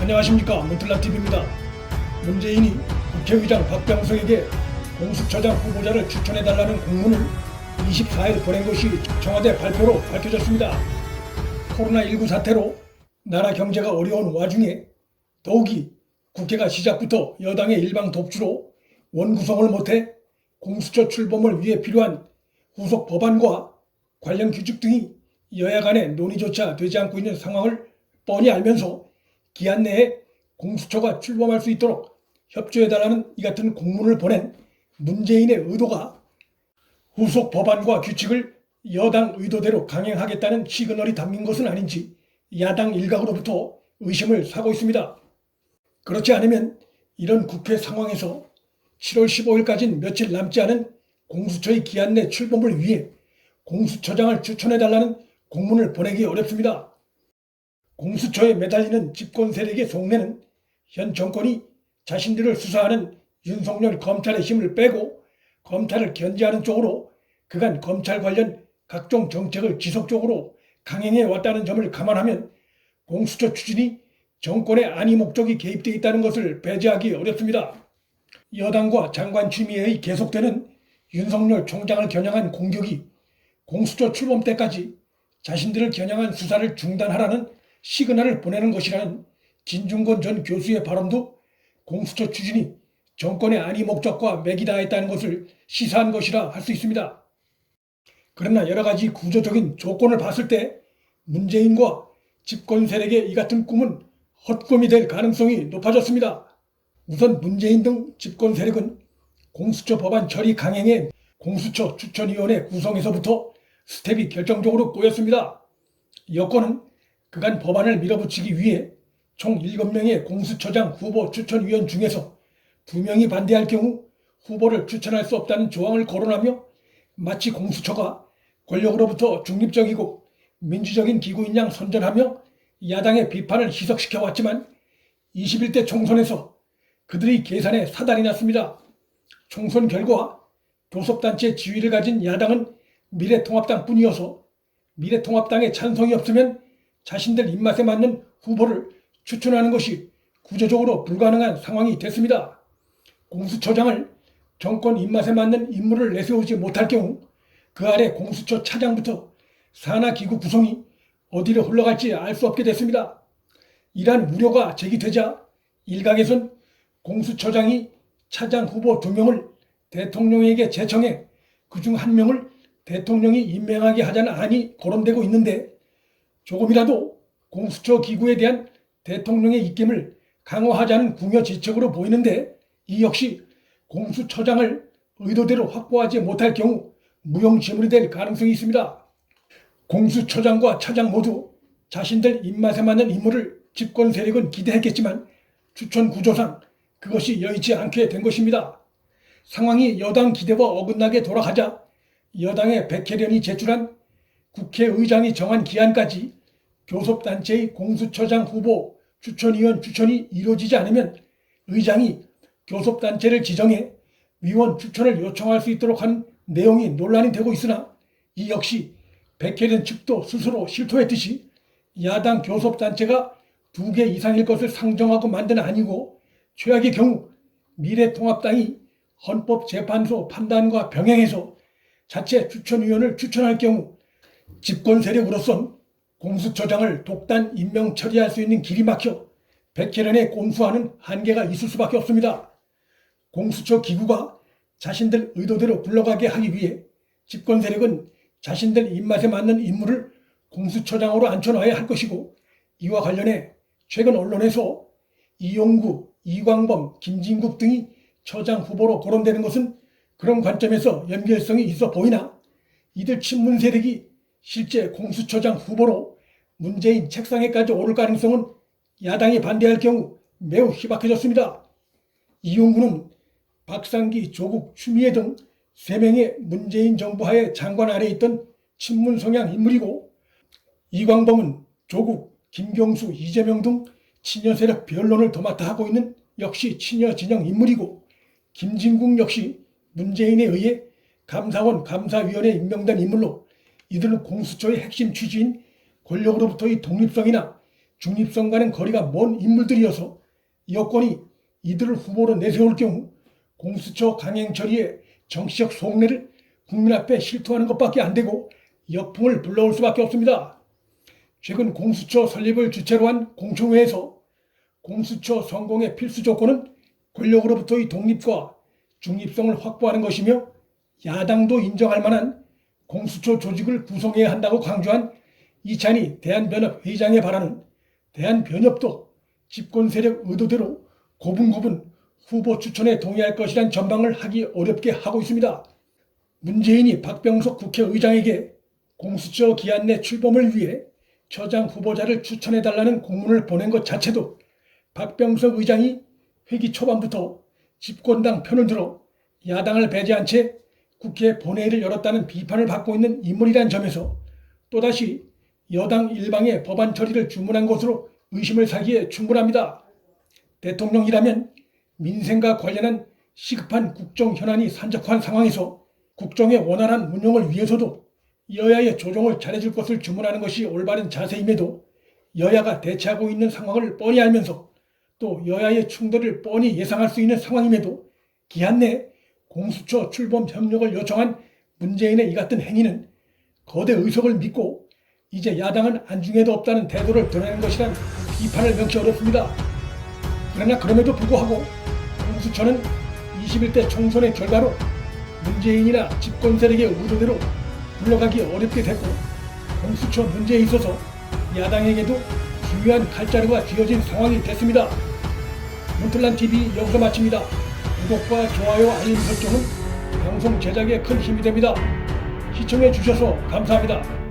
안녕하십니까, 문틀라TV입니다. 문재인이 국회의장 박병석에게 공수처장 후보자를 추천해달라는 공문을 24일 보낸 것이 청와대 발표로 밝혀졌습니다. 코로나19 사태로 나라 경제가 어려운 와중에 더욱이 국회가 시작부터 여당의 일방 독주로 원구성을 못해 공수처 출범을 위해 필요한 후속 법안과 관련 규칙 등이 여야 간의 논의조차 되지 않고 있는 상황을 뻔히 알면서 기한 내에 공수처가 출범할 수 있도록 협조해달라는 이 같은 공문을 보낸 문재인의 의도가 후속 법안과 규칙을 여당 의도대로 강행하겠다는 시그널이 담긴 것은 아닌지 야당 일각으로부터 의심을 사고 있습니다. 그렇지 않으면 이런 국회 상황에서 7월 15일까지는 며칠 남지 않은 공수처의 기한 내 출범을 위해 공수처장을 추천해달라는 공문을 보내기 어렵습니다. 공수처에 매달리는 집권 세력의 속내는 현 정권이 자신들을 수사하는 윤석열 검찰의 힘을 빼고 검찰을 견제하는 쪽으로 그간 검찰 관련 각종 정책을 지속적으로 강행해 왔다는 점을 감안하면 공수처 추진이 정권의 안위 목적이 개입되어 있다는 것을 배제하기 어렵습니다. 여당과 장관 추미애의 계속되는 윤석열 총장을 겨냥한 공격이 공수처 출범 때까지 자신들을 겨냥한 수사를 중단하라는 시그널을 보내는 것이라는 진중권 전 교수의 발언도 공수처 추진이 정권의 안위 목적과 맥이 닿아있다는 것을 시사한 것이라 할 수 있습니다. 그러나 여러 가지 구조적인 조건을 봤을 때 문재인과 집권 세력의 이 같은 꿈은 헛꿈이 될 가능성이 높아졌습니다. 우선 문재인 등 집권 세력은 공수처 법안 처리 강행에 공수처 추천위원회 구성에서부터 스텝이 결정적으로 꼬였습니다. 여권은 그간 법안을 밀어붙이기 위해 총 7명의 공수처장 후보 추천위원 중에서 2명이 반대할 경우 후보를 추천할 수 없다는 조항을 거론하며 마치 공수처가 권력으로부터 중립적이고 민주적인 기구인 양 선전하며 야당의 비판을 희석시켜왔지만 21대 총선에서 그들의 계산에 사달이 났습니다. 총선 결과 교섭단체 지위를 가진 야당은 미래통합당뿐이어서 미래통합당의 찬성이 없으면 자신들 입맛에 맞는 후보를 추천하는 것이 구조적으로 불가능한 상황이 됐습니다. 공수처장을 정권 입맛에 맞는 인물을 내세우지 못할 경우 그 아래 공수처 차장부터 산하기구 구성이 어디로 흘러갈지 알 수 없게 됐습니다. 이러한 우려가 제기되자 일각에선 공수처장이 차장 후보 2명을 대통령에게 제청해 그중 1명을 대통령이 임명하게 하자는 안이 거론되고 있는데 조금이라도 공수처 기구에 대한 대통령의 입김을 강화하자는 궁여지책으로 보이는데 이 역시 공수처장을 의도대로 확보하지 못할 경우 무용지물이 될 가능성이 있습니다. 공수처장과 차장 모두 자신들 입맛에 맞는 인물을 집권 세력은 기대했겠지만 추천 구조상 그것이 여의치 않게 된 것입니다. 상황이 여당 기대와 어긋나게 돌아가자 여당의 백혜련이 제출한 국회의장이 정한 기한까지 교섭단체의 공수처장 후보 추천위원 추천이 이루어지지 않으면 의장이 교섭단체를 지정해 위원 추천을 요청할 수 있도록 한 내용이 논란이 되고 있으나 이 역시 백혜련 측도 스스로 실토했듯이 야당 교섭단체가 2개 이상일 것을 상정하고 만든 안이고 최악의 경우 미래통합당이 헌법재판소 판단과 병행해서 자체 추천위원을 추천할 경우 집권 세력으로선 공수처장을 독단 임명 처리할 수 있는 길이 막혀 백혜련에 꼼수하는 한계가 있을 수밖에 없습니다. 공수처 기구가 자신들 의도대로 굴러가게 하기 위해 집권 세력은 자신들 입맛에 맞는 인물을 공수처장으로 앉혀놔야 할 것이고 이와 관련해 최근 언론에서 이용구, 이광범, 김진국 등이 처장 후보로 거론되는 것은 그런 관점에서 연결성이 있어 보이나 이들 친문 세력이 실제 공수처장 후보로 문재인 책상에까지 오를 가능성은 야당이 반대할 경우 매우 희박해졌습니다. 이용구는 박상기, 조국, 추미애 등 3명의 문재인 정부 하에 장관 아래에 있던 친문 성향 인물이고 이광범은 조국, 김경수, 이재명 등 친여 세력 변론을 도맡아 하고 있는 역시 친여 진영 인물이고 김진국 역시 문재인에 의해 감사원 감사위원회에 임명된 인물로 이들은 공수처의 핵심 취지인 권력으로부터의 독립성이나 중립성과는 거리가 먼 인물들이어서 여권이 이들을 후보로 내세울 경우 공수처 강행 처리에 정치적 속내를 국민 앞에 실토하는 것밖에 안 되고 역풍을 불러올 수밖에 없습니다. 최근 공수처 설립을 주체로 한 공청회에서 공수처 성공의 필수 조건은 권력으로부터의 독립과 중립성을 확보하는 것이며 야당도 인정할 만한 공수처 조직을 구성해야 한다고 강조한 이찬희 대한변협 회장의 발언은 대한변협도 집권 세력 의도대로 고분고분 후보 추천에 동의할 것이란 전망을 하기 어렵게 하고 있습니다. 문재인이 박병석 국회의장에게 공수처 기한 내 출범을 위해 처장 후보자를 추천해달라는 공문을 보낸 것 자체도 박병석 의장이 회기 초반부터 집권당 편을 들어 야당을 배제한 채 국회 본회의를 열었다는 비판을 받고 있는 인물이란 점에서 또다시 여당 일방의 법안 처리를 주문한 것으로 의심을 사기에 충분합니다. 대통령이라면 민생과 관련한 시급한 국정 현안이 산적한 상황에서 국정의 원활한 운영을 위해서도 여야의 조정을 잘해줄 것을 주문하는 것이 올바른 자세임에도 여야가 대치하고 있는 상황을 뻔히 알면서 또 여야의 충돌을 뻔히 예상할 수 있는 상황임에도 기한 내 공수처 출범 협력을 요청한 문재인의 이 같은 행위는 거대 의석을 믿고 이제 야당은 안중에도 없다는 태도를 드러내는 것이란 비판을 명시 어렵습니다. 그러나 그럼에도 불구하고 공수처는 21대 총선의 결과로 문재인이나 집권 세력의 의도대로 굴러가기 어렵게 됐고 공수처 문제에 있어서 야당에게도 중요한 칼자루가 쥐어진 상황이 됐습니다. 문틀란TV 여기서 마칩니다. 구독과 좋아요 알림 설정은 방송 제작에 큰 힘이 됩니다. 시청해 주셔서 감사합니다.